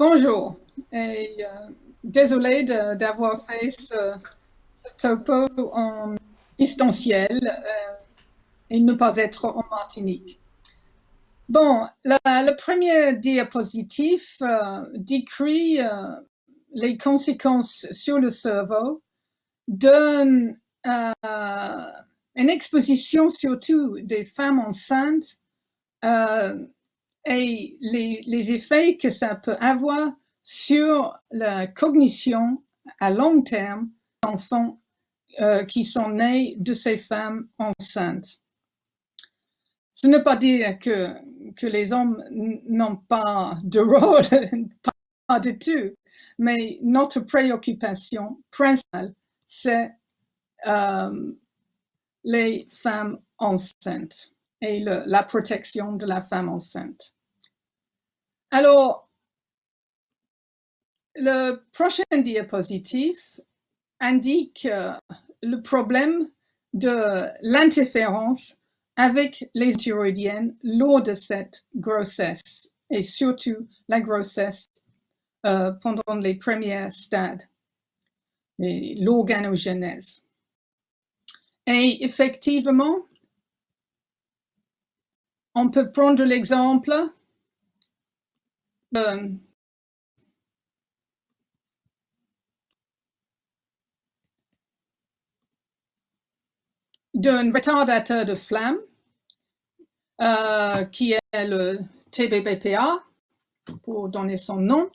Bonjour, et désolé d'avoir fait ce topo en distanciel et ne pas être en Martinique. Bon, le premier diapositive décrit les conséquences sur le cerveau d'une une exposition surtout des femmes enceintes euh, et les effets que ça peut avoir sur la cognition à long terme d'enfants qui sont nés de ces femmes enceintes. Ce n'est pas dire que les hommes n'ont pas de rôle, pas du tout, mais notre préoccupation principale, c'est les femmes enceintes et la protection de la femme enceinte. Alors, le prochain diapositive indique le problème de l'interférence avec les thyroïdiennes lors de cette grossesse et surtout la grossesse pendant les premiers stades, l'organogenèse. Et effectivement, on peut prendre l'exemple d'un retardateur de flamme qui est le TBBPA, pour donner son nom,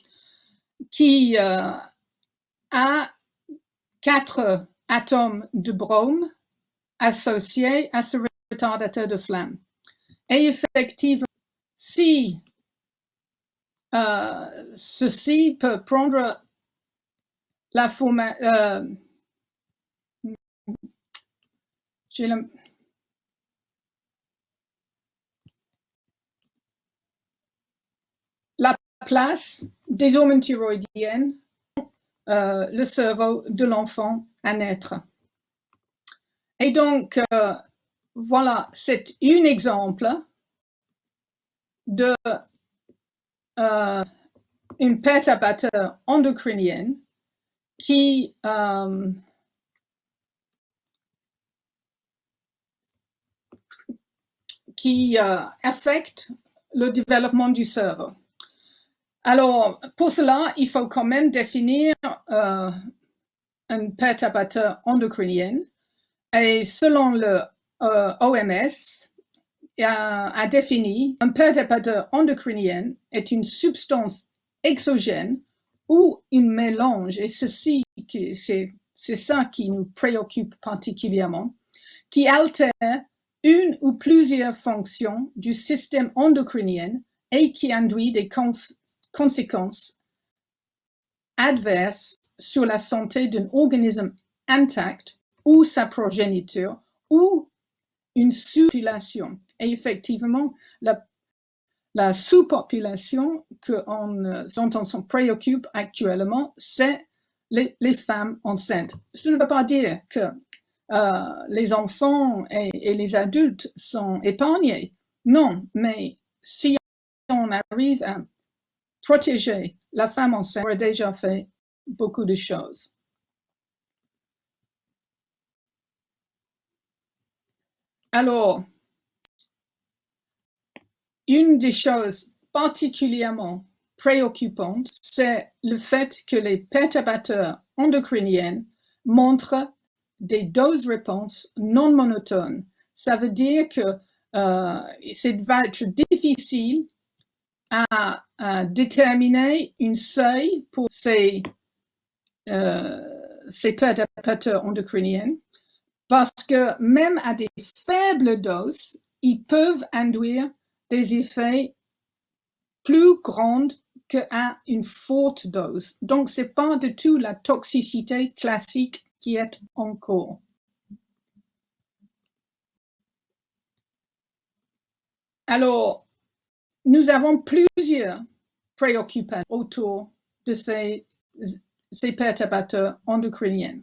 qui a 4 atomes de brome associés à ce retardateur de flamme. Et effectivement, si ceci peut prendre la forme, la place des hormones thyroïdiennes le cerveau de l'enfant à naître. Et donc, voilà, c'est un exemple de une perturbateur endocrinienne qui affecte le développement du cerveau. Alors, pour cela, il faut quand même définir un perturbateur endocrinien. Et selon le OMS, a défini un perturbateur endocrinien est une substance exogène ou un mélange, et c'est ça qui nous préoccupe particulièrement, qui altère une ou plusieurs fonctions du système endocrinien et qui induit des conséquences adverses sur la santé d'un organisme intact ou sa progéniture ou une sous-population. Et effectivement, la sous-population dont on se préoccupe actuellement, c'est les femmes enceintes. Ça ne veut pas dire que les enfants et les adultes sont épargnés. Non, mais si on arrive à protéger la femme enceinte, on aurait déjà fait beaucoup de choses. Alors, une des choses particulièrement préoccupantes, c'est le fait que les perturbateurs endocriniens montrent des doses-réponses non monotones. Ça veut dire que ça va être difficile à déterminer une seuil pour ces perturbateurs endocriniens parce que même à des faibles doses, ils peuvent induire des effets plus grands qu'à une forte dose. Donc, ce n'est pas du tout la toxicité classique qui est en cours. Alors, nous avons plusieurs préoccupations autour de ces perturbateurs endocriniens.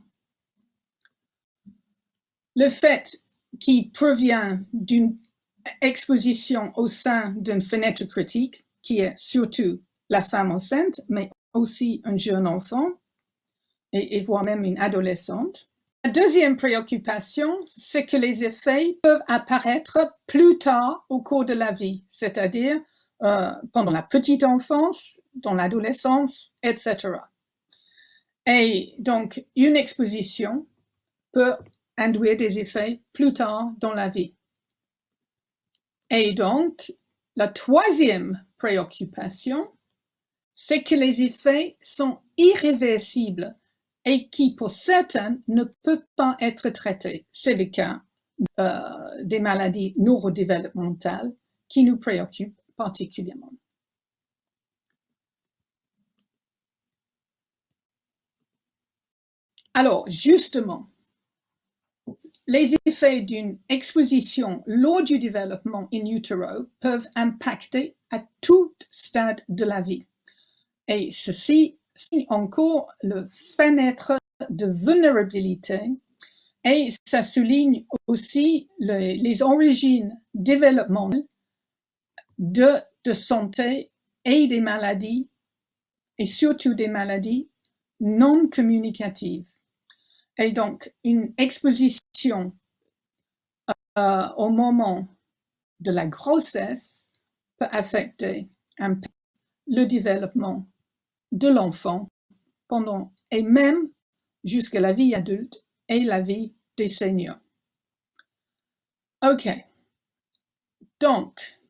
Le fait qu'il provient d'une exposition au sein d'une fenêtre critique, qui est surtout la femme enceinte, mais aussi un jeune enfant et voire même une adolescente. La deuxième préoccupation, c'est que les effets peuvent apparaître plus tard au cours de la vie, c'est-à-dire pendant la petite enfance, dans l'adolescence, etc. Et donc, une exposition peut induire des effets plus tard dans la vie. Et donc, la troisième préoccupation, c'est que les effets sont irréversibles et qui, pour certains, ne peuvent pas être traités. C'est le cas des maladies neurodéveloppementales qui nous préoccupent particulièrement. Alors, justement, les effets d'une exposition lors du développement in utero peuvent impacter à tout stade de la vie. Et ceci signe encore le fenêtre de vulnérabilité et ça souligne aussi les origines développementales de santé et des maladies, et surtout des maladies non communicatives. Et donc, une exposition au moment de la grossesse peut affecter le développement de l'enfant pendant et même jusqu'à la vie adulte et la vie des seniors. OK. Donc,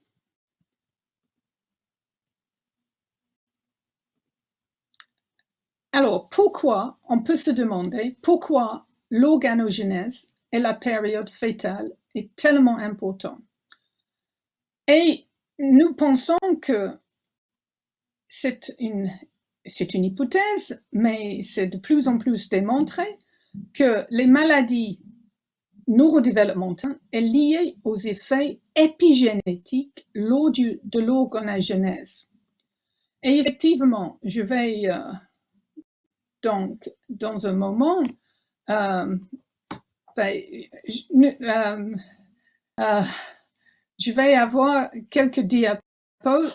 alors pourquoi, on peut se demander pourquoi l'organogenèse et la période fœtale est tellement important. Et nous pensons que c'est une hypothèse, mais c'est de plus en plus démontré que les maladies neurodéveloppementales sont liées aux effets épigénétiques lors de l'organogenèse. Et effectivement, je vais donc, dans un moment, je vais avoir quelques diapos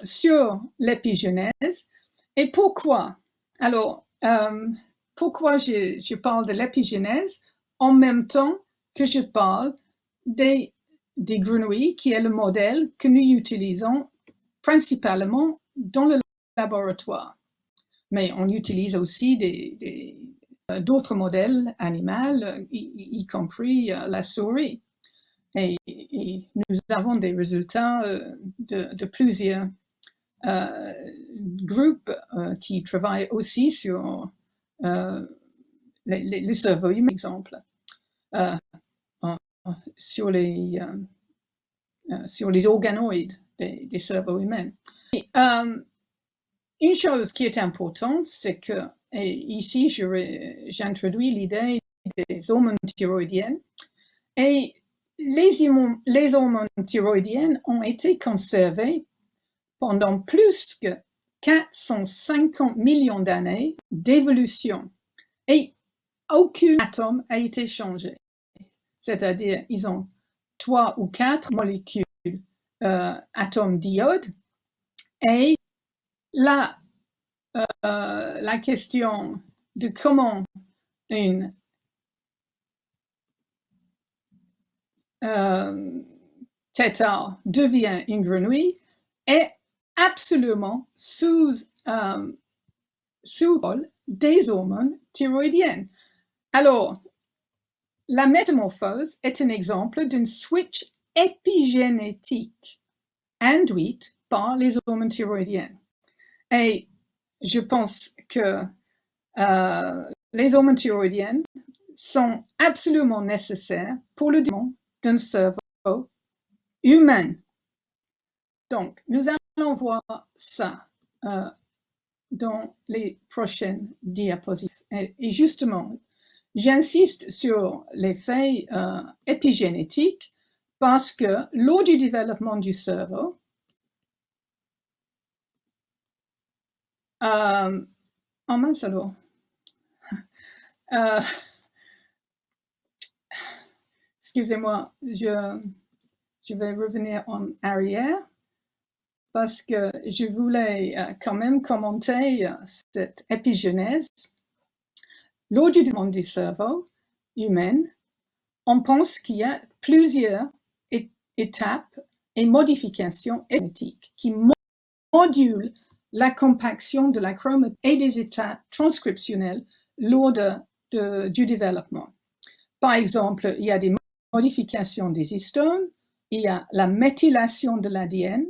sur l'épigénèse. Et pourquoi? Alors, pourquoi je parle de l'épigénèse en même temps que je parle des grenouilles, qui est le modèle que nous utilisons principalement dans le laboratoire. Mais on utilise aussi d'autres modèles animaux, y compris la souris. Et nous avons des résultats de plusieurs groupes qui travaillent aussi sur le cerveau humain, par exemple, sur les organoïdes des cerveaux humains. Et, une chose qui est importante, c'est que, et ici j'introduis l'idée des hormones thyroïdiennes, et les hormones thyroïdiennes ont été conservées pendant plus que 450 millions d'années d'évolution. Et aucun atome a été changé. C'est-à-dire, ils ont 3 ou 4 molécules atomes d'iode. Et la question de comment une tétard devient une grenouille est absolument sous des hormones thyroïdiennes. Alors, la métamorphose est un exemple d'une switch épigénétique induite par les hormones thyroïdiennes. Et je pense que les hormones thyroïdiennes sont absolument nécessaires pour le développement d'un cerveau humain. Donc, nous allons voir ça dans les prochaines diapositives. Et justement, j'insiste sur l'effet épigénétique parce que lors du développement du cerveau, oh mince alors, excusez-moi, je vais revenir en arrière parce que je voulais quand même commenter cette épigenèse. Lors du développement du cerveau humain, on pense qu'il y a plusieurs étapes et modifications génétiques qui modulent la compaction de la chromatine et des états transcriptionnels lors du développement. Par exemple, il y a des modifications des histones, il y a la méthylation de l'ADN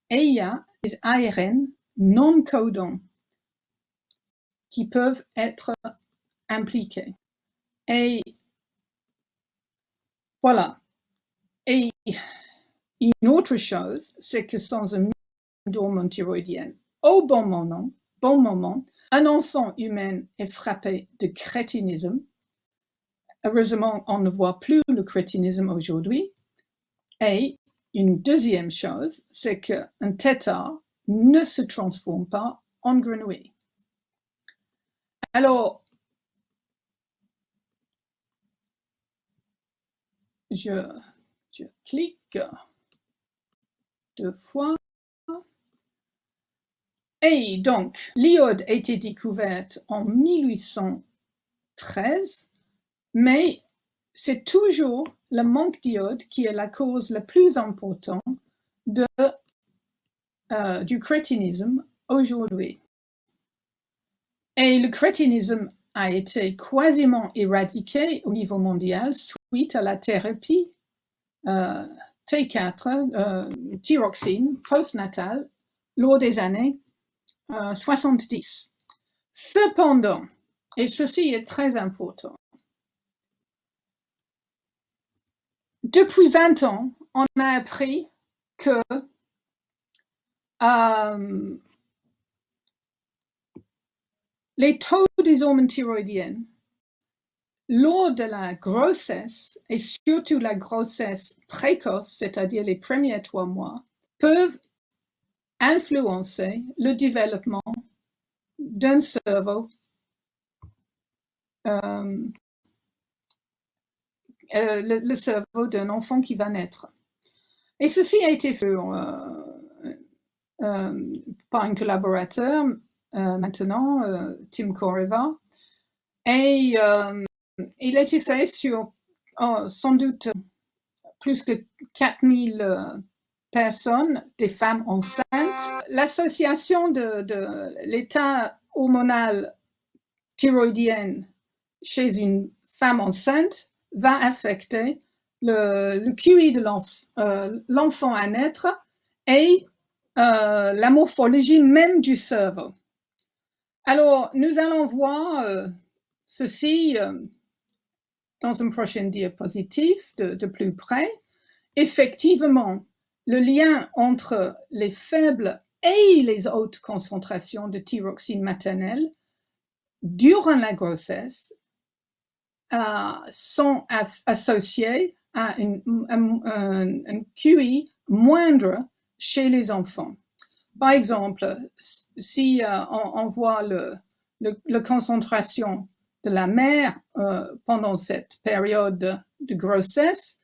et il y a des ARN non codants qui peuvent être impliqués. Et voilà. Et une autre chose, c'est que sans une hormone thyroïdienne au bon moment, un enfant humain est frappé de crétinisme. Heureusement, on ne voit plus le crétinisme aujourd'hui. Et une deuxième chose, c'est qu'un tétard ne se transforme pas en grenouille. Alors, je clique 2 fois. Et donc, l'iode a été découverte en 1813, mais c'est toujours le manque d'iode qui est la cause la plus importante du crétinisme aujourd'hui. Et le crétinisme a été quasiment éradiqué au niveau mondial suite à la thérapie T4, thyroxine postnatale, lors des années 70. Cependant, et ceci est très important, depuis 20 ans, on a appris que les taux des hormones thyroïdiennes lors de la grossesse, et surtout la grossesse précoce, c'est-à-dire les premiers 3 mois, peuvent influencer le développement d'un cerveau, le cerveau d'un enfant qui va naître. Et ceci a été fait par un collaborateur maintenant, Tim Corriva, et il a été fait sur sans doute plus que 4000 personnes, des femmes enceintes. L'association de l'état hormonal thyroïdien chez une femme enceinte va affecter le QI de l'enfant à naître et la morphologie même du cerveau. Alors, nous allons voir ceci dans une prochaine diapositive de plus près. Effectivement, le lien entre les faibles et les hautes concentrations de thyroxine maternelle durant la grossesse sont associés à un QI moindre chez les enfants. Par exemple, si on voit la concentration de la mère pendant cette période de grossesse,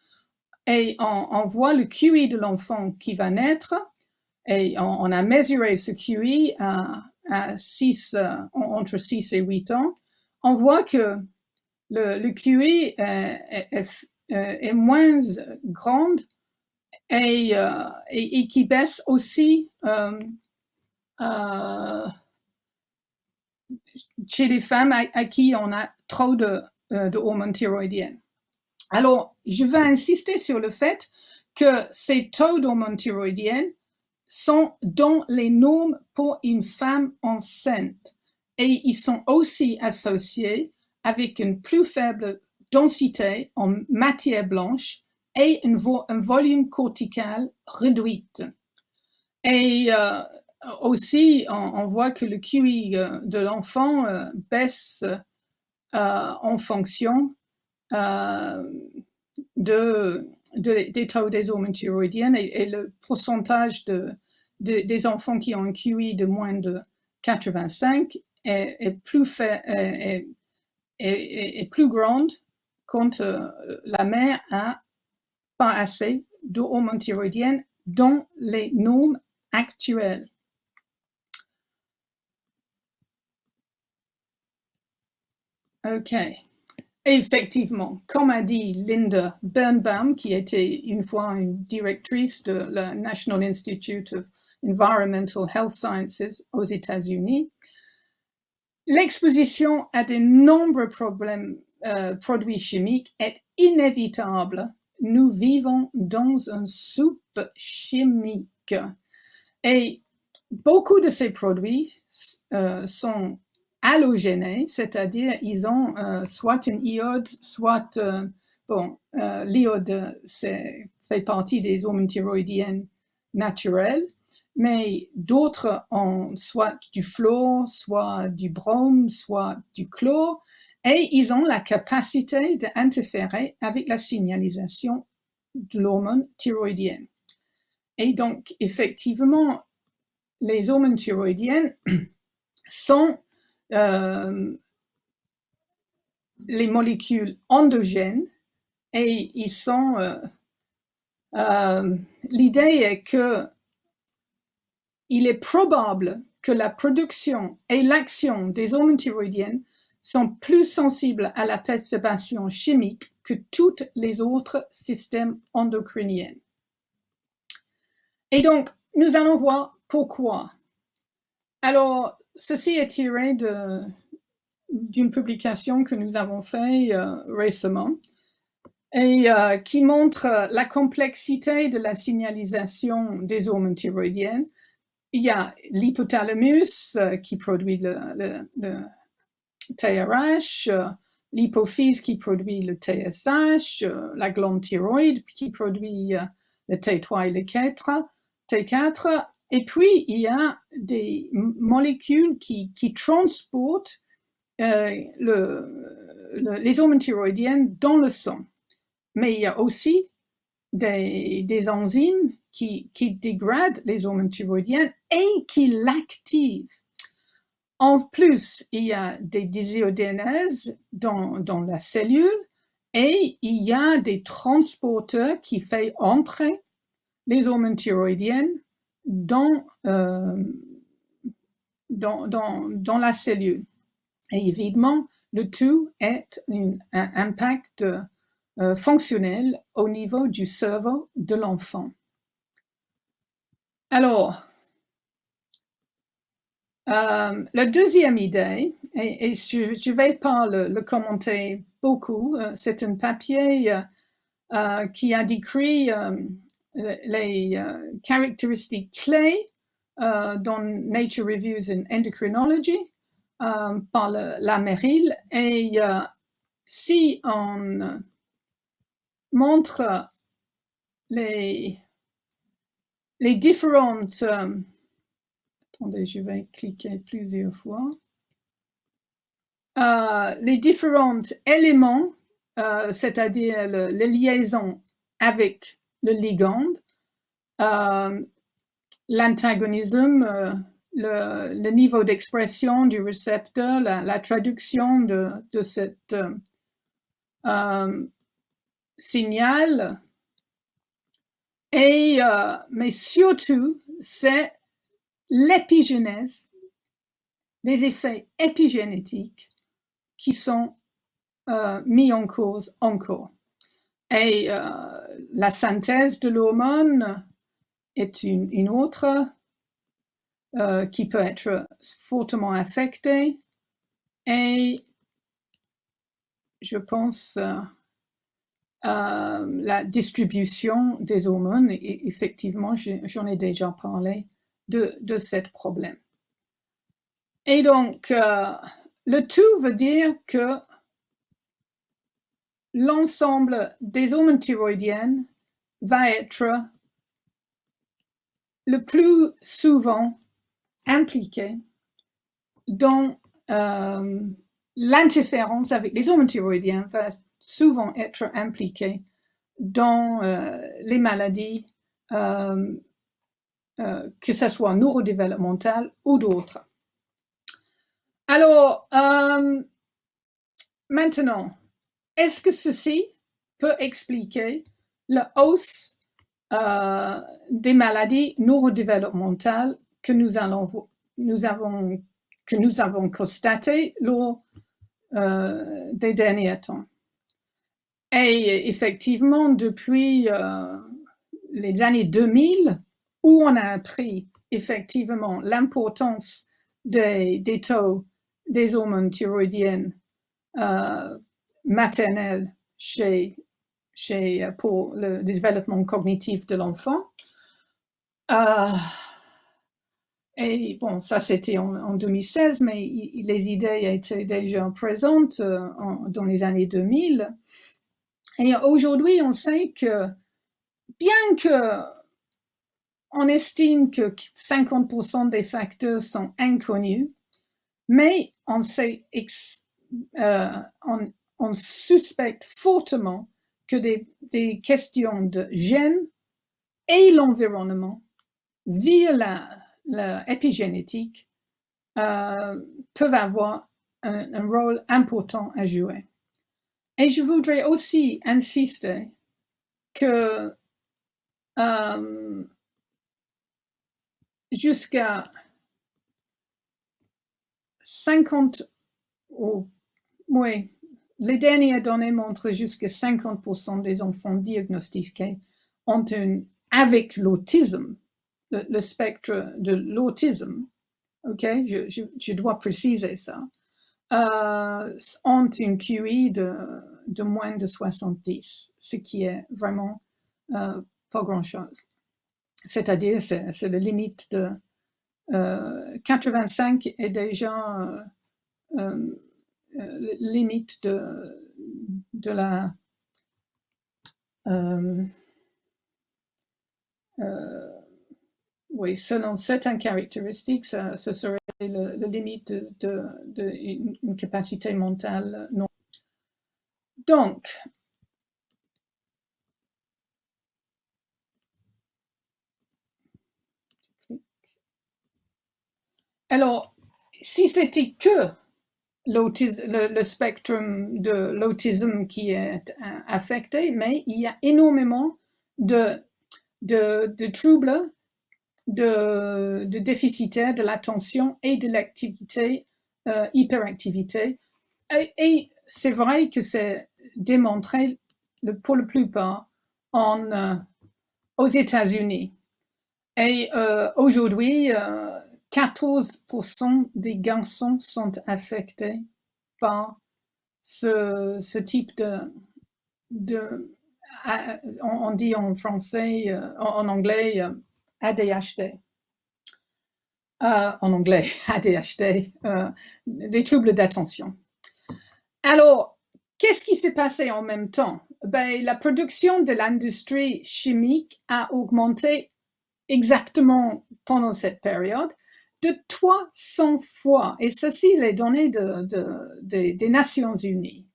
et on voit le QI de l'enfant qui va naître, et on a mesuré ce QI entre 6 et 8 ans, on voit que le QI est moins grand et qui baisse aussi chez les femmes à qui on a trop de hormones thyroïdiennes. Alors, je vais insister sur le fait que ces taux d'hormones thyroïdiennes sont dans les normes pour une femme enceinte et ils sont aussi associés avec une plus faible densité en matière blanche et un volume cortical réduit. Et aussi, on voit que le QI de l'enfant baisse en fonction des taux des hormones thyroïdiennes et le pourcentage des enfants qui ont un QI de moins de 85 est plus grande quand la mère a pas assez d'hormones thyroïdiennes dans les normes actuelle. OK. Effectivement, comme a dit Linda Birnbaum, qui était une fois une directrice de la National Institute of Environmental Health Sciences aux États-Unis, l'exposition à de nombreux produits chimiques est inévitable. Nous vivons dans une soupe chimique. Et beaucoup de ces produits sont halogènes, c'est-à-dire ils ont soit un iode, soit l'iode fait partie des hormones thyroïdiennes naturelles, mais d'autres ont soit du fluor, soit du brome, soit du chlore, et ils ont la capacité d'interférer avec la signalisation de l'hormone thyroïdienne. Et donc, effectivement, les hormones thyroïdiennes sont les molécules endogènes et ils sont. L'idée est que il est probable que la production et l'action des hormones thyroïdiennes sont plus sensibles à la perturbation chimique que tous les autres systèmes endocriniens. Et donc, nous allons voir pourquoi. Alors, ceci est tiré d'une publication que nous avons faite récemment et qui montre la complexité de la signalisation des hormones thyroïdiennes. Il y a l'hypothalamus qui produit le TRH, l'hypophyse qui produit le TSH, la glande thyroïde qui produit le T3 et le T4. Et puis, il y a des molécules qui transportent les hormones thyroïdiennes dans le sang. Mais il y a aussi des enzymes qui dégradent les hormones thyroïdiennes et qui l'activent. En plus, il y a des désiodénases dans la cellule et il y a des transporteurs qui font entrer les hormones thyroïdiennes dans la cellule. Et évidemment, le tout est un impact fonctionnel au niveau du cerveau de l'enfant. Alors, la deuxième idée, et je ne vais pas le commenter beaucoup, c'est un papier qui a décrit les caractéristiques clés dans Nature Reviews in Endocrinology par la Merrill. Et si on montre les différentes... attendez, je vais cliquer plusieurs fois. Les différents éléments, c'est-à-dire les liaisons avec le ligand, l'antagonisme, le niveau d'expression du récepteur, la traduction de cette signal, et, mais surtout, c'est l'épigénèse, les effets épigénétiques qui sont mis en cause encore. Et la synthèse de l'hormone est une autre qui peut être fortement affectée. Et je pense la distribution des hormones, et effectivement, j'en ai déjà parlé de ce problème. Et donc, le tout veut dire que l'ensemble des hormones thyroïdiennes va être le plus souvent impliqué dans l'interférence avec les hormones thyroïdiennes, va souvent être impliqué dans les maladies, que ce soit neurodéveloppementales ou d'autres. Alors, maintenant, est-ce que ceci peut expliquer la hausse des maladies neurodéveloppementales que nous avons constatées lors des derniers temps. Et effectivement, depuis les années 2000, où on a appris effectivement l'importance des taux des hormones thyroïdiennes maternelles pour le développement cognitif de l'enfant. Et bon, ça c'était en 2016, mais les idées étaient déjà présentes dans les années 2000. Et aujourd'hui, on sait que bien que on estime que 50% des facteurs sont inconnus, mais on suspecte fortement que des questions de gènes et l'environnement via l'épigénétique peuvent avoir un rôle important à jouer. Et je voudrais aussi insister que jusqu'à 50, les dernières données montrent jusqu'à 50% des enfants diagnostiqués ont avec l'autisme, le spectre de l'autisme, ok, je dois préciser ça, ont une QI de moins de 70, ce qui est vraiment pas grand-chose. C'est-à-dire, c'est la limite de 85 est déjà limite de la oui, selon certaines caractéristiques, ce serait la limite d'une capacité mentale. Non. Donc, alors, si c'était que le spectre de l'autisme qui est affecté, mais il y a énormément de troubles de déficitaires de l'attention et de l'activité, hyperactivité. Et c'est vrai que c'est démontré pour la plupart aux États-Unis. Et aujourd'hui, 14% des garçons sont affectés par ce type on dit en français, en anglais, ADHD. En anglais, ADHD, des troubles d'attention. Alors, qu'est-ce qui s'est passé en même temps? Ben, la production de l'industrie chimique a augmenté exactement pendant cette période de 300 fois, et ceci les données des Nations Unies.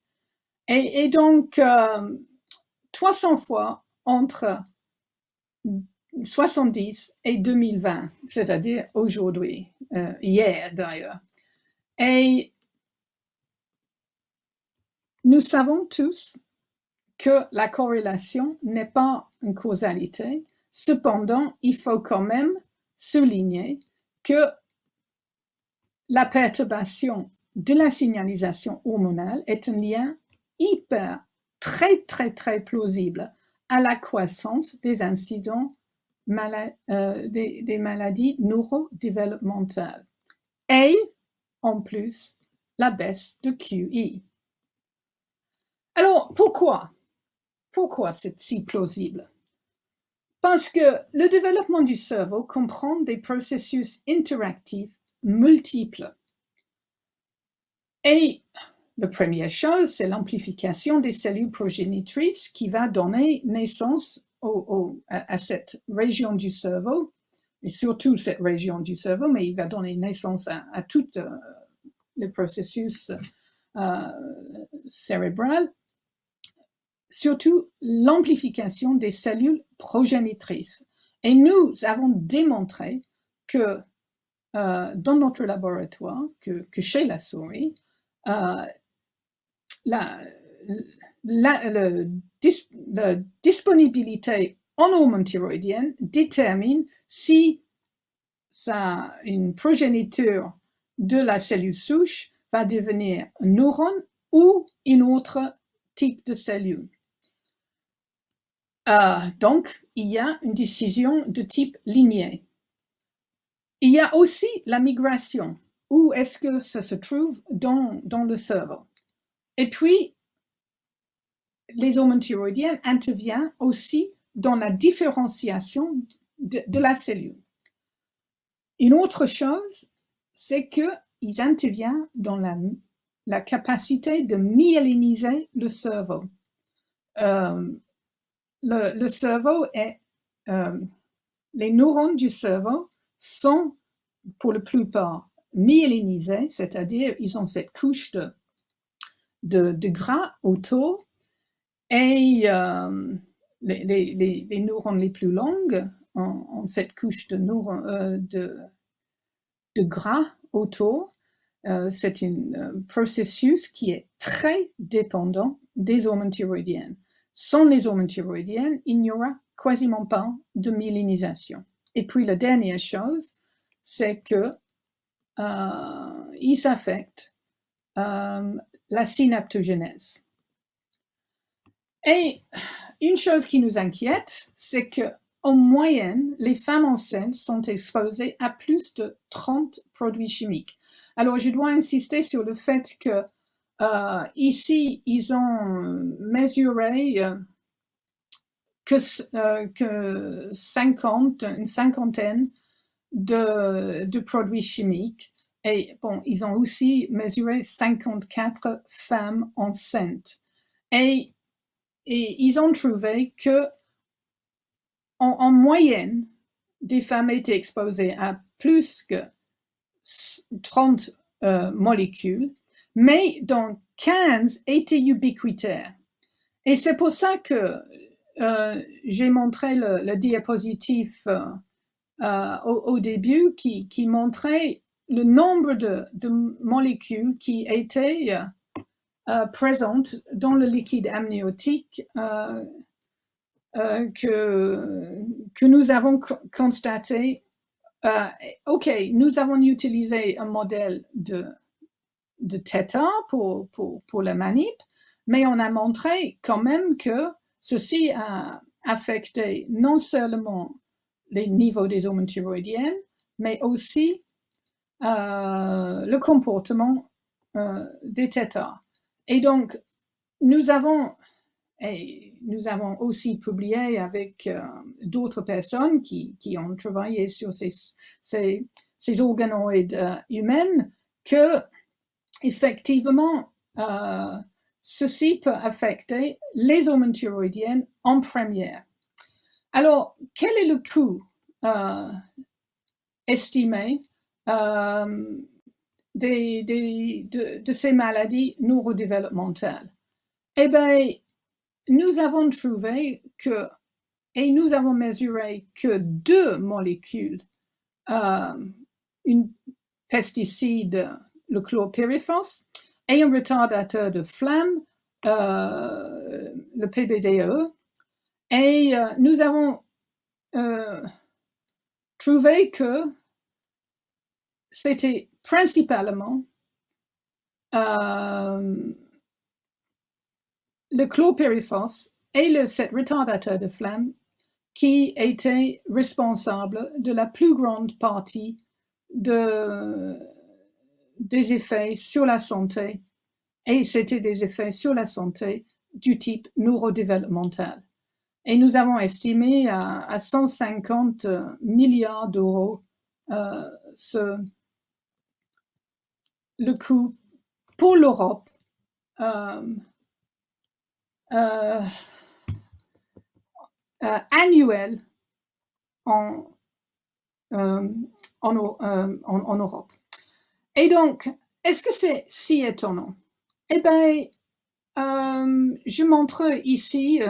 Et donc, 300 fois entre 70 et 2020, c'est-à-dire aujourd'hui, hier d'ailleurs. Et nous savons tous que la corrélation n'est pas une causalité. Cependant, il faut quand même souligner que la perturbation de la signalisation hormonale est un lien très, très, très plausible à la croissance des incidents des maladies neurodéveloppementales et, en plus, la baisse de QI. Alors, pourquoi c'est si plausible? Parce que le développement du cerveau comprend des processus interactifs multiples. Et la première chose, c'est l'amplification des cellules progénitrices qui va donner naissance à cette région du cerveau, et surtout cette région du cerveau, mais il va donner naissance à tous les processus cérébraux, surtout l'amplification des cellules progénitrices. Et nous avons démontré que dans notre laboratoire, que chez la souris, la disponibilité en hormone thyroïdienne détermine si une progéniture de la cellule souche va devenir un neurone ou un autre type de cellule. Donc, il y a une décision de type lignée. Il y a aussi la migration. Où est-ce que ça se trouve dans le cerveau? Et puis, les hormones thyroïdiennes interviennent aussi dans la différenciation de la cellule. Une autre chose, c'est qu'ils interviennent dans la capacité de myéliniser le cerveau. Le cerveau est... les neurones du cerveau sont, pour la plupart, myélinisés, c'est-à-dire ils ont cette couche de gras autour, et les neurones les plus longues ont cette couche de gras autour. C'est un processus qui est très dépendant des hormones thyroïdiennes. Sans les hormones thyroïdiennes, il n'y aura quasiment pas de myélinisation. Et puis la dernière chose, c'est que ils affectent la synaptogénèse. Et une chose qui nous inquiète, c'est qu'en moyenne, les femmes enceintes sont exposées à plus de 30 produits chimiques. Alors, je dois insister sur le fait que ici, ils ont mesuré que une cinquantaine de produits chimiques. Et bon, ils ont aussi mesuré 54 femmes enceintes. Et ils ont trouvé que en moyenne, des femmes étaient exposées à plus que 30 molécules, mais dont 15 étaient ubiquitaires. Et c'est pour ça que j'ai montré le diapositive au début qui montrait le nombre de molécules qui étaient présentes dans le liquide amniotique que nous avons constaté. OK, nous avons utilisé un modèle de Theta pour la manip, mais on a montré quand même que ceci a affecté non seulement les niveaux des hormones thyroïdiennes, mais aussi le comportement des Theta. Et donc, nous avons aussi publié avec d'autres personnes qui ont travaillé sur ces organoïdes humains que, effectivement, ceci peut affecter les hormones thyroïdiennes en première. Alors, quel est le coût estimé de ces maladies neurodéveloppementales? Eh bien, nous avons trouvé et nous avons mesuré que 2 molécules, une pesticide, le chlorpyrifos, et un retardateur de flamme, le PBDE. Et nous avons trouvé que c'était principalement le chlorpyrifos et cet retardateur de flamme qui étaient responsables de la plus grande partie des effets sur la santé, et c'était des effets sur la santé du type neurodéveloppemental. Et nous avons estimé à 150 milliards d'euros le coût pour l'Europe annuel en Europe. Et donc, est-ce que c'est si étonnant? Eh bien, je montre ici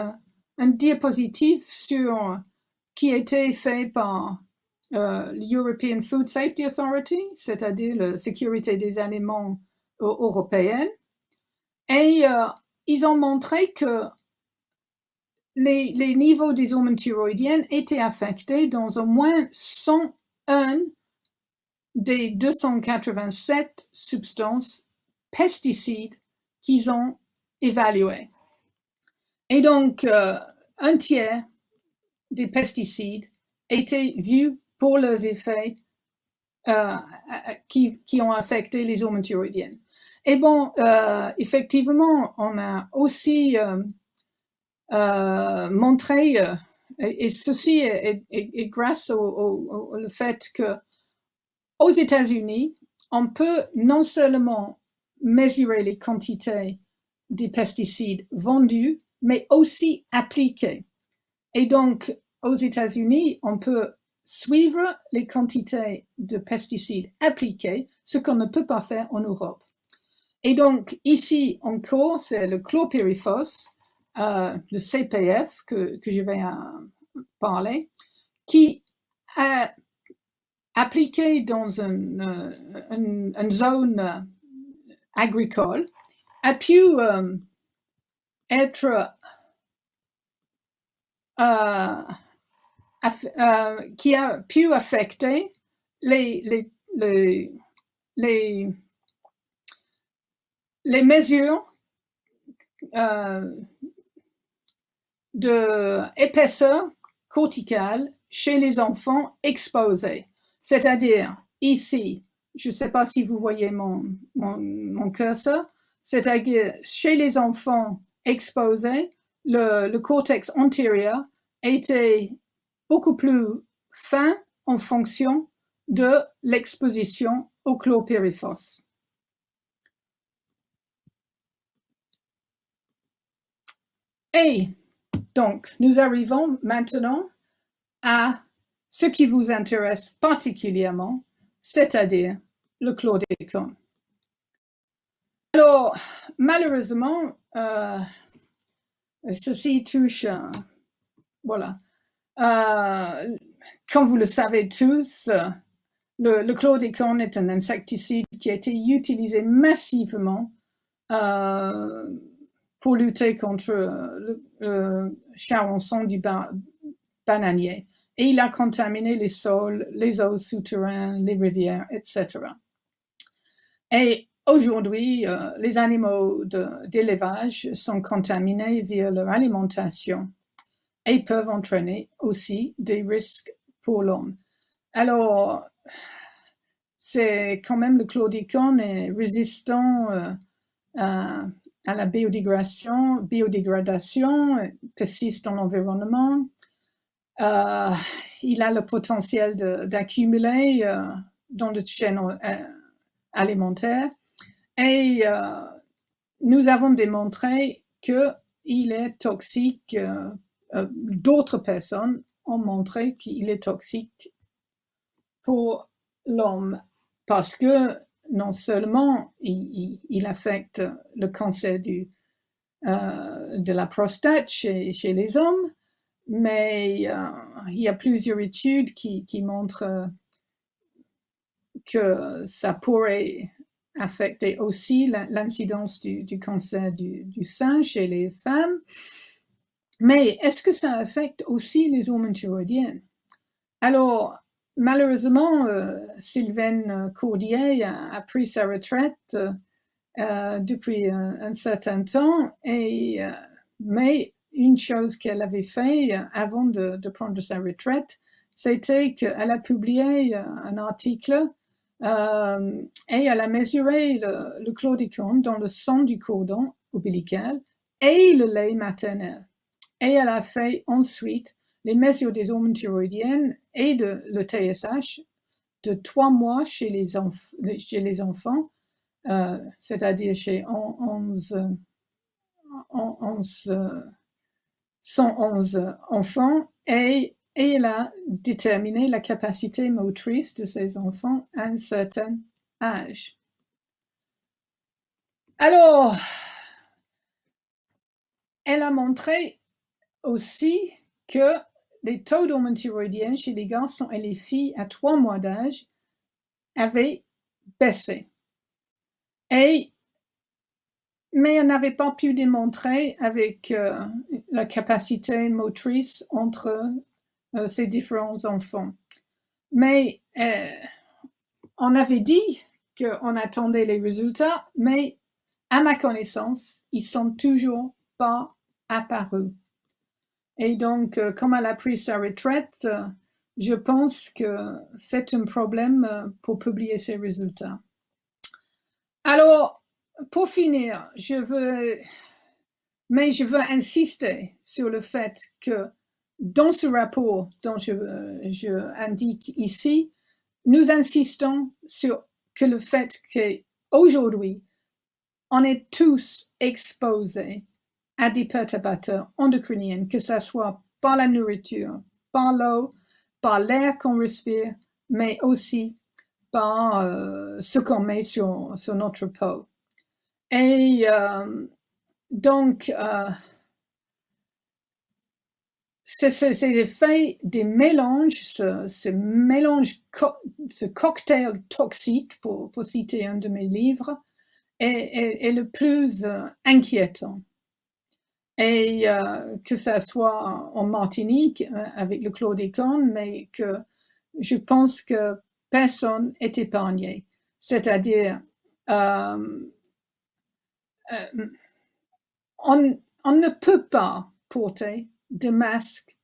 un diapositive qui a été fait par l'European Food Safety Authority, c'est-à-dire la sécurité des aliments européenne. Et ils ont montré que les niveaux des hormones thyroïdiennes étaient affectés dans au moins 101 des 287 substances pesticides qu'ils ont évaluées. Et donc, un tiers des pesticides étaient vus pour leurs effets qui ont affecté les hormones thyroïdiennes. Et bon, effectivement, on a aussi montré, et ceci est grâce au fait que aux États-Unis, on peut non seulement mesurer les quantités des pesticides vendus, mais aussi appliqués. Et donc, aux États-Unis, on peut suivre les quantités de pesticides appliqués, ce qu'on ne peut pas faire en Europe. Et donc, ici encore, c'est le chlorpyrifos, le CPF que je vais parler, qui a appliqué dans une zone agricole, a pu être qui a pu affecter les mesures d'épaisseur corticale chez les enfants exposés. C'est-à-dire, ici, je ne sais pas si vous voyez mon curseur, c'est-à-dire chez les enfants exposés, le cortex antérieur était beaucoup plus fin en fonction de l'exposition au chlorpyrifos. Et donc, nous arrivons maintenant à ce qui vous intéresse particulièrement, c'est-à-dire le chlordécone. Alors, malheureusement, ceci touche, voilà. Comme vous le savez tous, le chlordécone est un insecticide qui a été utilisé massivement pour lutter contre le charançon du bananier. Et il a contaminé les sols, les eaux souterraines, les rivières, etc. Et aujourd'hui, les animaux d'élevage sont contaminés via leur alimentation et peuvent entraîner aussi des risques pour l'homme. Alors, c'est quand même le chlordécone est résistant à la biodégradation, persiste dans l'environnement. Il a le potentiel d'accumuler dans le chaîne alimentaire et nous avons démontré qu'il est toxique. D'autres personnes ont montré qu'il est toxique pour l'homme parce que non seulement il affecte le cancer de la prostate chez les hommes, mais il y a plusieurs études qui montrent que ça pourrait affecter aussi l'incidence du cancer du sein chez les femmes. Mais est-ce que ça affecte aussi les hormones thyroïdiennes? Alors, malheureusement, Sylvain Cordier a pris sa retraite depuis un certain temps, mais une chose qu'elle avait fait avant de prendre sa retraite, c'était qu'elle a publié un article et elle a mesuré le chlordécone dans le sang du cordon ombilical et le lait maternel. Et elle a fait ensuite les mesures des hormones thyroïdiennes et le TSH de 3 mois chez les enfants, c'est-à-dire chez 111 enfants, et elle a déterminé la capacité motrice de ces enfants à un certain âge. Alors, elle a montré aussi que les taux d'hormones thyroïdiennes chez les garçons et les filles à 3 mois d'âge avaient baissé. Mais on n'avait pas pu démontrer avec la capacité motrice entre ces différents enfants. Mais on avait dit qu'on attendait les résultats, mais à ma connaissance, ils sont toujours pas apparus. Et donc, comme elle a pris sa retraite, je pense que c'est un problème pour publier ses résultats. Alors, pour finir, je veux insister sur le fait que dans ce rapport dont je indique ici, nous insistons sur le fait qu'aujourd'hui, on est tous exposés à des perturbateurs endocriniens, que ce soit par la nourriture, par l'eau, par l'air qu'on respire, mais aussi par ce qu'on met sur notre peau. Et donc, c'est l'effet des mélanges, ce cocktail toxique, pour citer un de mes livres, est le plus inquiétant. Et que ça soit en Martinique avec le chlordécone, mais que je pense que personne n'est épargné. C'est-à-dire, on ne peut pas porter de masque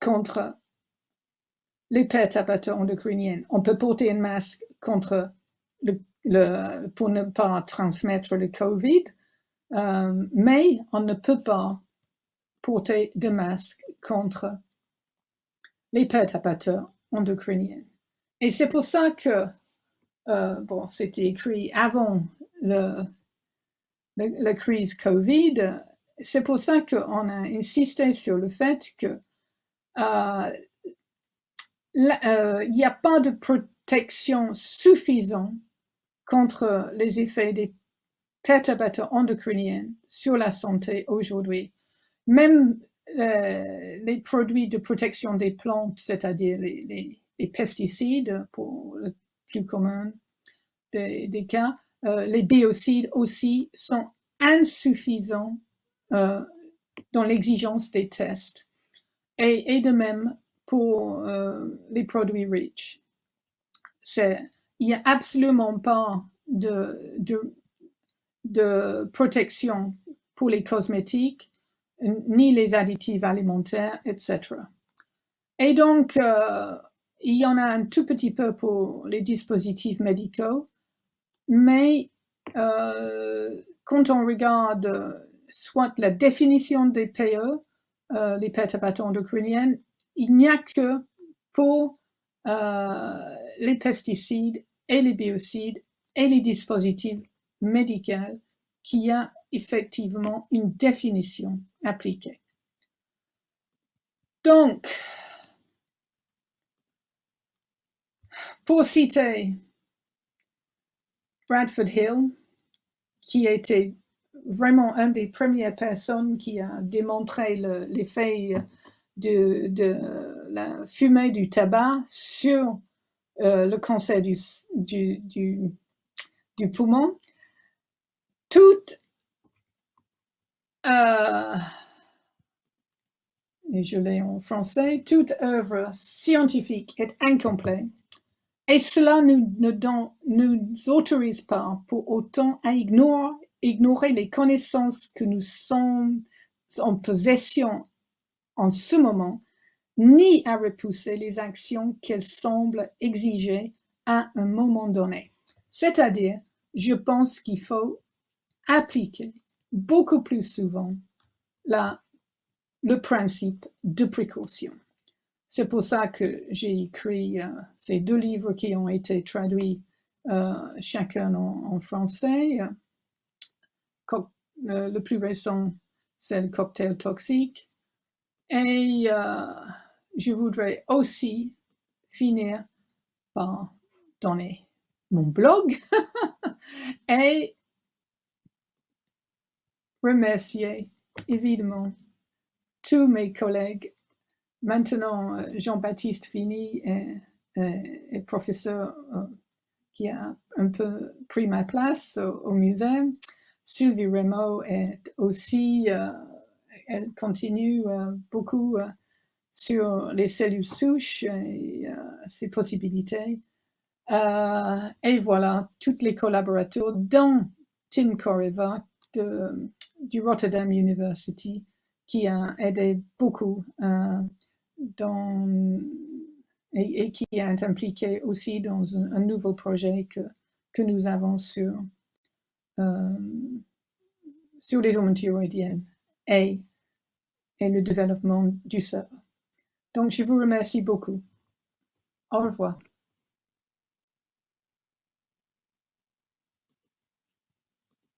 contre les perturbateurs endocriniens. On peut porter un masque contre pour ne pas transmettre le COVID, mais on ne peut pas porter de masque contre les perturbateurs endocriniens. Et c'est pour ça que, c'était écrit avant la crise COVID, c'est pour ça qu'on a insisté sur le fait que il n'y a pas de protection suffisante contre les effets des perturbateurs endocriniens sur la santé aujourd'hui. Même les produits de protection des plantes, c'est-à-dire les pesticides pour le plus commun des cas, les biocides aussi sont insuffisants dans l'exigence des tests. Et de même pour les produits REACH. Il n'y a absolument pas de protection pour les cosmétiques, ni les additifs alimentaires, etc. Et donc, il y en a un tout petit peu pour les dispositifs médicaux, mais quand on regarde soit la définition des PE, les perturbateurs endocriniens, il n'y a que pour les pesticides et les biocides et les dispositifs médicaux qu'il y a effectivement une définition appliquée. Donc, pour citer Bradford Hill, qui était vraiment une des premières personnes qui a démontré l'effet de la fumée du tabac sur le cancer du poumon. Et je l'ai en français, toute œuvre scientifique est incomplète, et cela ne nous autorise pas pour autant à ignorer les connaissances que nous sommes en possession en ce moment, ni à repousser les actions qu'elles semblent exiger à un moment donné. C'est-à-dire, je pense qu'il faut appliquer beaucoup plus souvent le principe de précaution. C'est pour ça que j'ai écrit ces 2 livres qui ont été traduits chacun en français. Le plus récent, c'est le cocktail toxique. Et je voudrais aussi finir par donner mon blog et remercier évidemment tous mes collègues. Maintenant, Jean-Baptiste Fini est professeur qui a un peu pris ma place au musée. Sylvie Rameau est aussi elle continue beaucoup sur les cellules souches et ses possibilités. Et voilà, tous les collaborateurs, dont Tim Corriva du Rotterdam University, qui a aidé beaucoup et qui est impliqué aussi dans un nouveau projet que nous avons sur les hormones thyroïdiennes et le développement du cerveau. Donc, je vous remercie beaucoup. Au revoir.